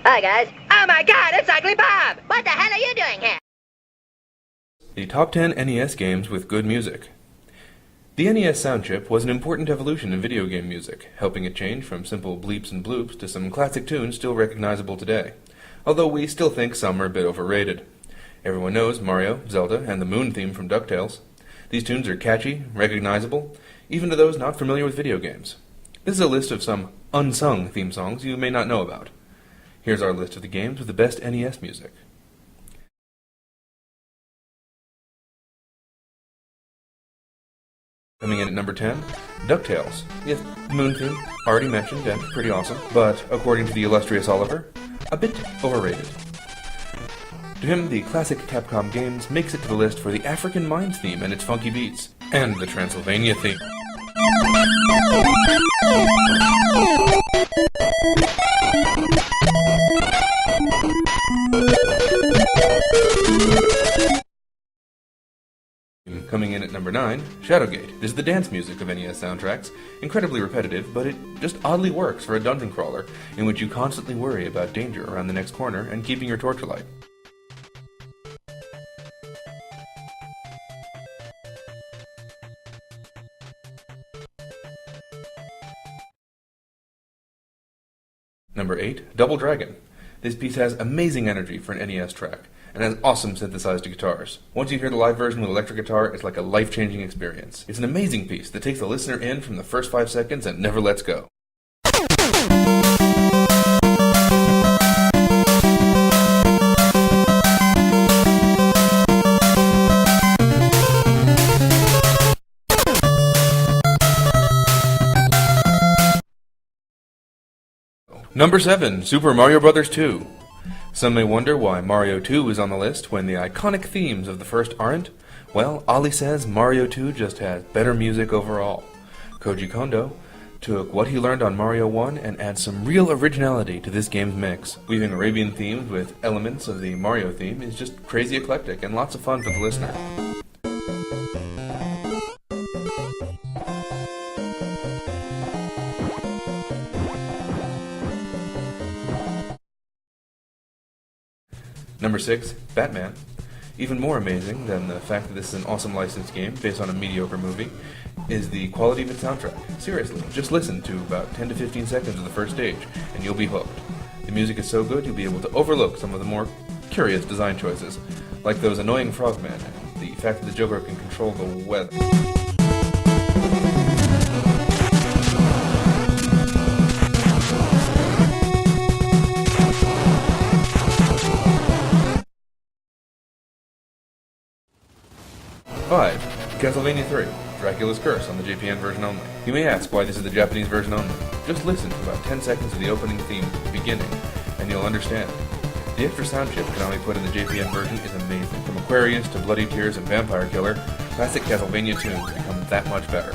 Hi, guys. Oh my god, it's Ugly Bob! What the hell are you doing here? The top 10 NES games with good music. The NES sound chip was an important evolution in video game music, helping it change from simple bleeps and bloops to some classic tunes still recognizable today, although we still think some are a bit overrated. Everyone knows Mario, Zelda, and the Moon theme from DuckTales. These tunes are catchy, recognizable, even to those not familiar with video games. This is a list of some unsung theme songs you may not know about. Here's our list of the games with the best NES music. Coming in at number 10, DuckTales. Yes, Moon theme, already mentioned and pretty awesome, but according to the illustrious Oliver, a bit overrated. To him, the classic Capcom games makes it to the list for the African Mines theme and its funky beats, and the Transylvania theme. Coming in at number 9, Shadowgate is the dance music of NES soundtracks, incredibly repetitive, but it just oddly works for a dungeon crawler in which you constantly worry about danger around the next corner and keeping your torch alight. Number 8, Double Dragon. This piece has amazing energy for an NES track, and has awesome synthesized guitars. Once you hear the live version with electric guitar, it's like a life-changing experience. It's an amazing piece that takes the listener in from the first 5 seconds and never lets go. Number 7, Super Mario Bros. 2. Some may wonder why Mario 2 is on the list when the iconic themes of the first aren't. Well, Ollie says Mario 2 just has better music overall. Koji Kondo took what he learned on Mario 1 and adds some real originality to this game's mix. Weaving Arabian themes with elements of the Mario theme is just crazy eclectic and lots of fun for the listener. Number 6, Batman. Even more amazing than the fact that this is an awesome licensed game based on a mediocre movie is the quality of its soundtrack. Seriously, just listen to about 10 to 15 seconds of the first stage and you'll be hooked. The music is so good you'll be able to overlook some of the more curious design choices, like those annoying frogmen and the fact that the Joker can control the weather. Five, Castlevania III, Dracula's Curse on the JPN version only. You may ask why this is the Japanese version only. Just listen to about 10 seconds of the opening theme at the beginning, and you'll understand. The extra sound chip Konami put in the JPN version is amazing. From Aquarius to Bloody Tears and Vampire Killer, classic Castlevania tunes become that much better.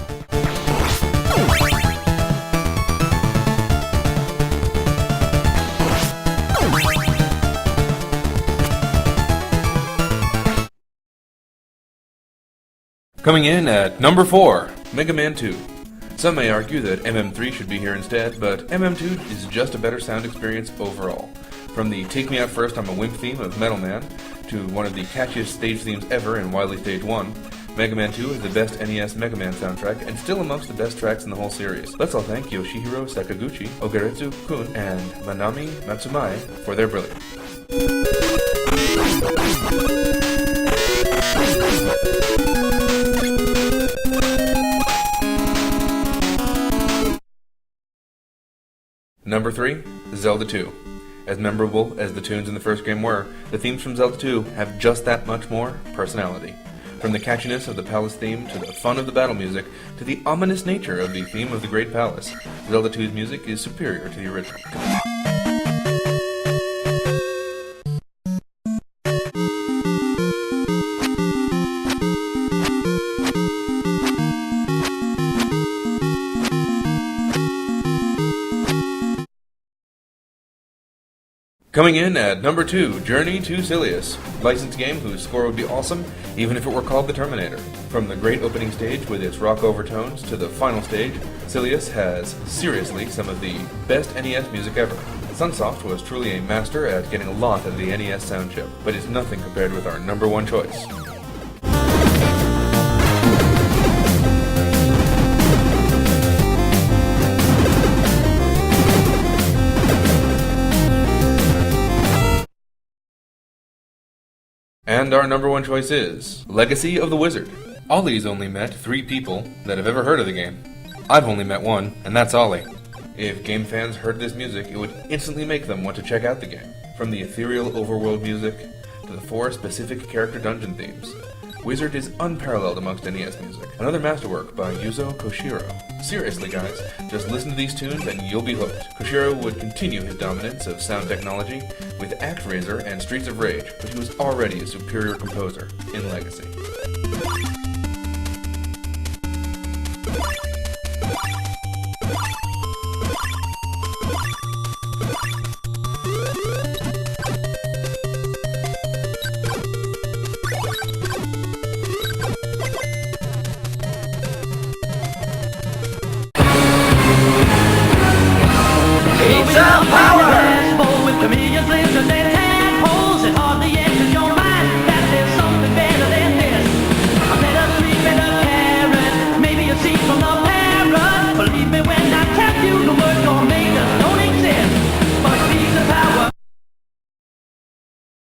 Coming in at number 4, Mega Man 2. Some may argue that MM3 should be here instead, but MM2 is just a better sound experience overall. From the Take Me Out First I'm a Wimp theme of Metal Man, to one of the catchiest stage themes ever in Wily Stage 1, Mega Man 2 is the best NES Mega Man soundtrack and still amongst the best tracks in the whole series. Let's all thank Yoshihiro Sakaguchi, Ogeretsu-kun, and Manami Matsumae for their brilliance. Number 3, Zelda II. As memorable as the tunes in the first game were, the themes from Zelda II have just that much more personality. From the catchiness of the palace theme, to the fun of the battle music, to the ominous nature of the theme of the Great Palace, Zelda II's music is superior to the original. Coming in at number 2, Journey to Silius, licensed game whose score would be awesome even if it were called The Terminator. From the great opening stage with its rock overtones to the final stage, Silius has seriously some of the best NES music ever. Sunsoft was truly a master at getting a lot of the NES sound chip, but it's nothing compared with our number 1 choice. And our number 1 choice is Legacy of the Wizard. Ollie's only met 3 people that have ever heard of the game. I've only met 1, and that's Ollie. If game fans heard this music, it would instantly make them want to check out the game. From the ethereal overworld music to the 4 specific character dungeon themes, Wizard is unparalleled amongst NES music. Another masterwork by Yuzo Koshiro. Seriously guys, just listen to these tunes and you'll be hooked. Koshiro would continue his dominance of sound technology with ActRaiser and Streets of Rage, but he was already a superior composer in Legacy.